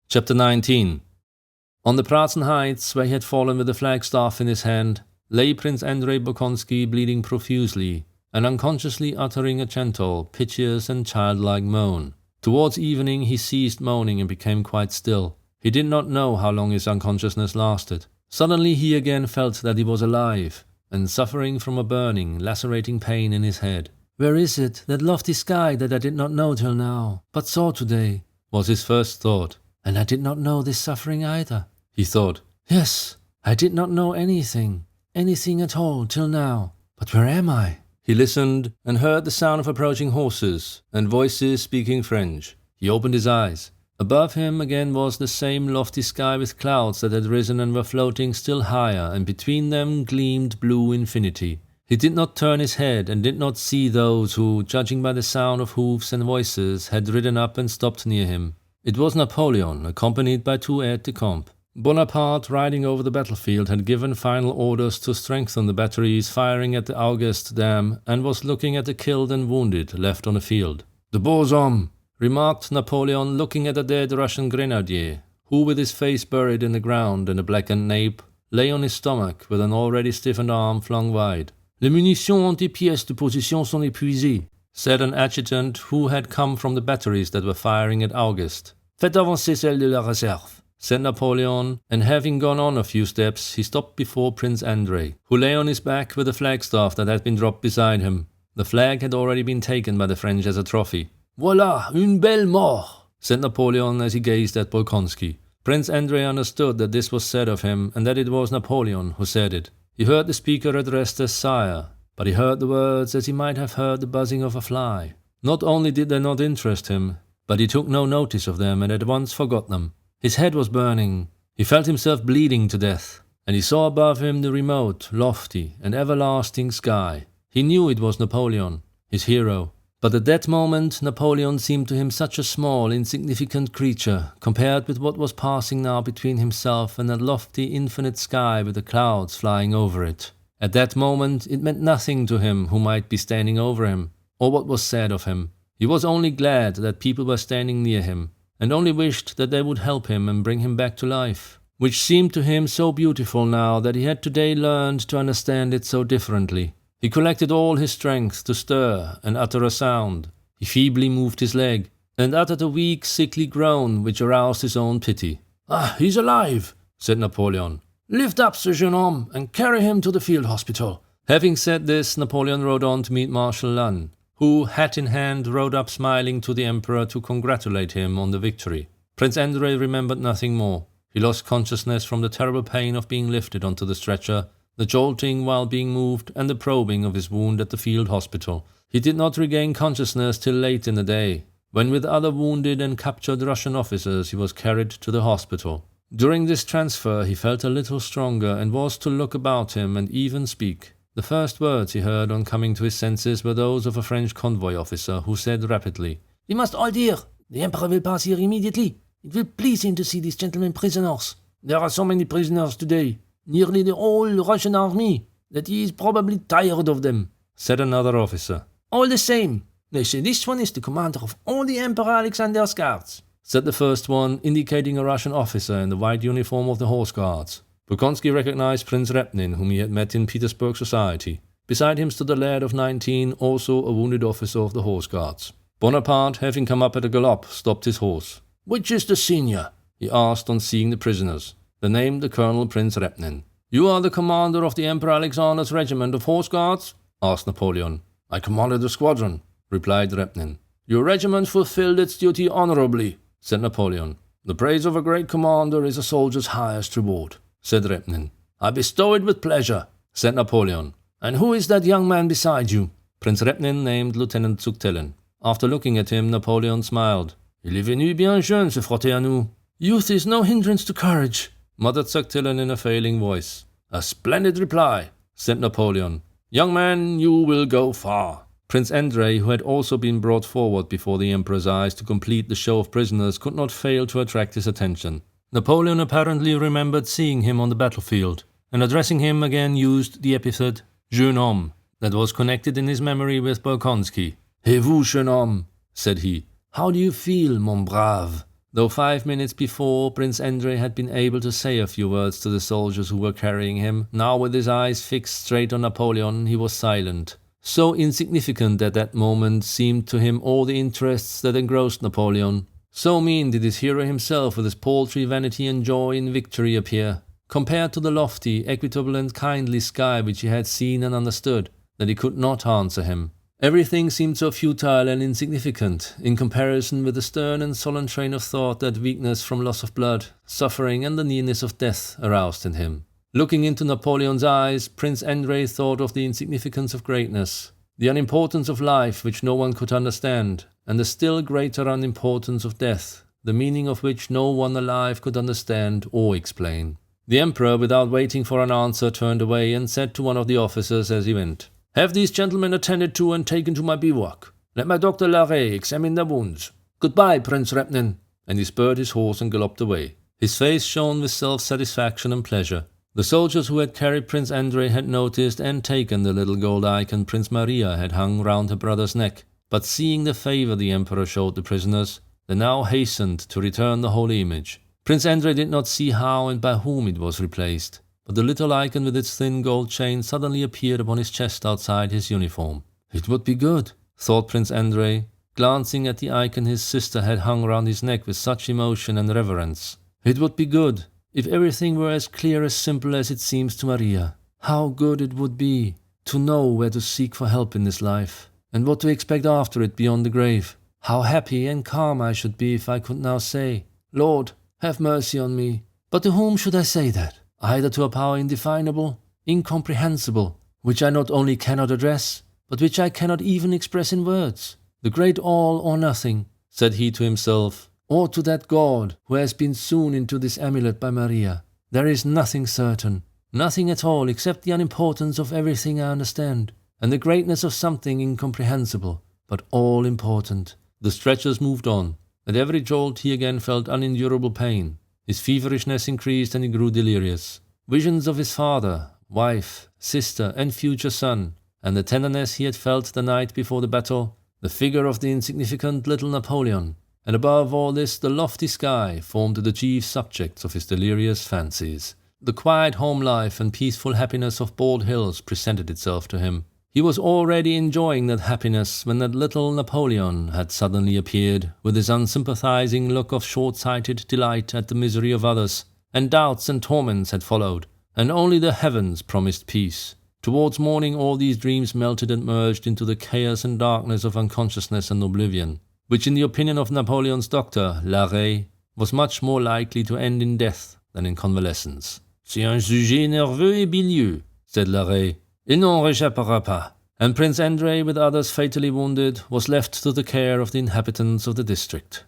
Chapter 19. On the Pratzen Heights, where he had fallen with the flagstaff in his hand, lay Prince Andrei Bolkonsky bleeding profusely and unconsciously uttering a gentle, piteous and childlike moan. Towards evening he ceased moaning and became quite still. He did not know how long his unconsciousness lasted. Suddenly he again felt that he was alive, and suffering from a burning, lacerating pain in his head. "Where is it, that lofty sky that I did not know till now, but saw today?" was his first thought. "And I did not know this suffering either," he thought. "Yes, I did not know anything at all till now. But where am I?" He listened and heard the sound of approaching horses and voices speaking French. He opened his eyes. Above him again was the same lofty sky with clouds that had risen and were floating still higher, and between them gleamed blue infinity. He did not turn his head and did not see those who, judging by the sound of hoofs and voices, had ridden up and stopped near him. It was Napoleon, accompanied by 2 aides-de-camp. Bonaparte, riding over the battlefield, had given final orders to strengthen the batteries firing at the August Dam and was looking at the killed and wounded left on the field. "The beaux hommes," remarked Napoleon, looking at a dead Russian grenadier, who, with his face buried in the ground and a blackened nape, lay on his stomach with an already stiffened arm flung wide. "Les munitions anti-pièces de position sont épuisées," said an adjutant who had come from the batteries that were firing at August. "Faites avancer celles de la réserve," said Napoleon, and having gone on a few steps, he stopped before Prince Andrei, who lay on his back with a flagstaff that had been dropped beside him. The flag had already been taken by the French as a trophy. "Voilà, une belle mort," said Napoleon as he gazed at Bolkonsky. Prince Andrei understood that this was said of him, and that it was Napoleon who said it. He heard the speaker addressed as sire, but he heard the words as he might have heard the buzzing of a fly. Not only did they not interest him, but he took no notice of them and at once forgot them. His head was burning. He felt himself bleeding to death, and he saw above him the remote, lofty, and everlasting sky. He knew it was Napoleon, his hero. But at that moment Napoleon seemed to him such a small, insignificant creature, compared with what was passing now between himself and that lofty, infinite sky with the clouds flying over it. At that moment it meant nothing to him who might be standing over him, or what was said of him. He was only glad that people were standing near him, and only wished that they would help him and bring him back to life, which seemed to him so beautiful now that he had today learned to understand it so differently. He collected all his strength to stir and utter a sound. He feebly moved his leg, and uttered a weak, sickly groan which aroused his own pity. "Ah, he's alive," said Napoleon. "Lift up ce jeune homme and carry him to the field hospital." Having said this, Napoleon rode on to meet Marshal Lannes, who, hat in hand, rode up smiling to the Emperor to congratulate him on the victory. Prince Andrei remembered nothing more. He lost consciousness from the terrible pain of being lifted onto the stretcher, the jolting while being moved, and the probing of his wound at the field hospital. He did not regain consciousness till late in the day, when with other wounded and captured Russian officers he was carried to the hospital. During this transfer he felt a little stronger and was to look about him and even speak. The first words he heard on coming to his senses were those of a French convoy officer, who said rapidly, "We must all here. The Emperor will pass here immediately. It will please him to see these gentlemen prisoners. There are so many prisoners today, nearly the whole Russian army, that he is probably tired of them," said another officer. "All the same, they say this one is the commander of all the Emperor Alexander's guards," said the first one, indicating a Russian officer in the white uniform of the Horse Guards. Bolkonsky recognized Prince Repnin, whom he had met in Petersburg society. Beside him stood a lad of 19, also a wounded officer of the Horse Guards. Bonaparte, having come up at a gallop, stopped his horse. "Which is the senior?" he asked on seeing the prisoners. They named the colonel Prince Repnin. "You are the commander of the Emperor Alexander's regiment of Horse Guards?" asked Napoleon. "I commanded the squadron," replied Repnin. "Your regiment fulfilled its duty honorably," said Napoleon. "The praise of a great commander is a soldier's highest reward," said Repnin. "I bestow it with pleasure," said Napoleon. "And who is that young man beside you?" Prince Repnin named Lieutenant Zuchtelen. After looking at him, Napoleon smiled. "Il est venu bien jeune se frotter à nous." "Youth is no hindrance to courage," muttered Zuchtelen in a failing voice. "A splendid reply," said Napoleon. "Young man, you will go far." Prince Andrei, who had also been brought forward before the Emperor's eyes to complete the show of prisoners, could not fail to attract his attention. Napoleon apparently remembered seeing him on the battlefield, and addressing him again used the epithet jeune homme that was connected in his memory with Bolkonsky. "Et vous, jeune homme," said he, "how do you feel, mon brave?" Though 5 minutes before, Prince Andrei had been able to say a few words to the soldiers who were carrying him, now with his eyes fixed straight on Napoleon, he was silent. So insignificant at that moment seemed to him all the interests that engrossed Napoleon. So mean did his hero himself with his paltry vanity and joy in victory appear, compared to the lofty, equitable and kindly sky which he had seen and understood, that he could not answer him. Everything seemed so futile and insignificant in comparison with the stern and solemn train of thought that weakness from loss of blood, suffering and the nearness of death aroused in him. Looking into Napoleon's eyes, Prince Andrei thought of the insignificance of greatness, the unimportance of life which no one could understand, and the still greater unimportance of death, the meaning of which no one alive could understand or explain. The Emperor, without waiting for an answer, turned away and said to one of the officers as he went, "Have these gentlemen attended to and taken to my bivouac. Let my Dr. Narrate examine their wounds. Goodbye, Prince Repnin." And he spurred his horse and galloped away. His face shone with self-satisfaction and pleasure. The soldiers who had carried Prince Andrei had noticed and taken the little gold icon Prince Maria had hung round her brother's neck, but seeing the favour the Emperor showed the prisoners, they now hastened to return the holy image. Prince Andrei did not see how and by whom it was replaced, but the little icon with its thin gold chain suddenly appeared upon his chest outside his uniform. It would be good, thought Prince Andrei, glancing at the icon his sister had hung round his neck with such emotion and reverence. It would be good, if everything were as clear and simple as it seems to Maria. How good it would be to know where to seek for help in this life, and what to expect after it beyond the grave. How happy and calm I should be if I could now say, "Lord, have mercy on me." But to whom should I say that? Either to a power indefinable, incomprehensible, which I not only cannot address, but which I cannot even express in words. The great all or nothing, said he to himself, or to that God who has been sewn into this amulet by Maria. There is nothing certain, nothing at all except the unimportance of everything I understand, and the greatness of something incomprehensible, but all important. The stretchers moved on. At every jolt he again felt unendurable pain. His feverishness increased and he grew delirious. Visions of his father, wife, sister, and future son, and the tenderness he had felt the night before the battle, the figure of the insignificant little Napoleon, and above all this the lofty sky formed the chief subjects of his delirious fancies. The quiet home life and peaceful happiness of Bald Hills presented itself to him. He was already enjoying that happiness when that little Napoleon had suddenly appeared, with his unsympathizing look of short-sighted delight at the misery of others, and doubts and torments had followed, and only the heavens promised peace. Towards morning all these dreams melted and merged into the chaos and darkness of unconsciousness and oblivion, which in the opinion of Napoleon's doctor, Larrey, was much more likely to end in death than in convalescence. "C'est un sujet nerveux et bilieux," said Larrey. "Il n'en réchappera pas." And Prince Andrei, with others fatally wounded, was left to the care of the inhabitants of the district.